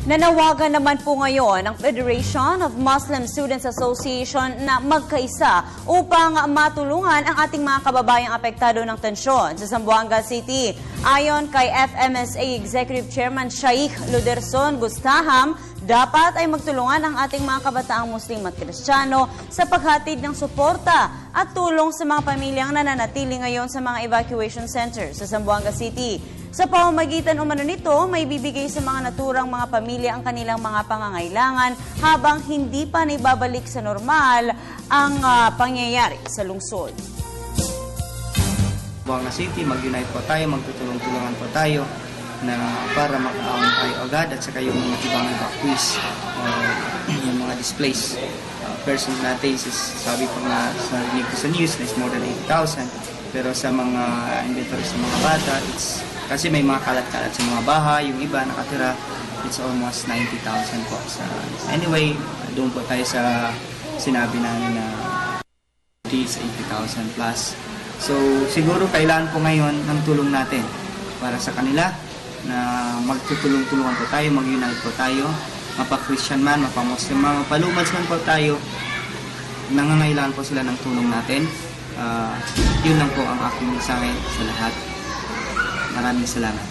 Nanawagan naman po ngayon ang Federation of Muslim Students Association na magkaisa upang matulungan ang ating mga kababayang apektado ng tensyon sa Zamboanga City. Ayon kay FMSA Executive Chairman Shaikh Luderson Gustaham, dapat ay magtulungan ang ating mga kabataang Muslim at Kristiyano sa paghatid ng suporta at tulong sa mga pamilyang nananatili ngayon sa mga evacuation centers sa Zamboanga City. Sa pamamagitan umano nito, may bibigay sa mga naturang mga pamilya ang kanilang mga pangangailangan habang hindi pa naibabalik sa normal ang pangyayari sa lungsod. Zamboanga City, mag-unite po tayo, magtutulong-tulungan po tayo na para makaahon tayo agad at saka yung mga ibang evacuees, yung mga displaced persons natin. Sabi po nga sa rinig ko sa news na is more than 80,000, pero sa mga inventory sa mga bata, kasi may mga kalat-kalat sa mga bahay, yung iba nakatira, it's almost 90,000 po. Anyway, doon po tayo sa sinabi namin na it's 80,000 plus. So, siguro kailangan po ngayon ng tulong natin para sa kanila na magtutulong-tulungan po tayo, mag-unite po tayo, mapa-Christian man, mapa-Muslim man, mapa-Lumans man po tayo, nangangailangan po sila ng tulong natin. Yun lang po ang aking mensahe sa lahat. Maraming salamat.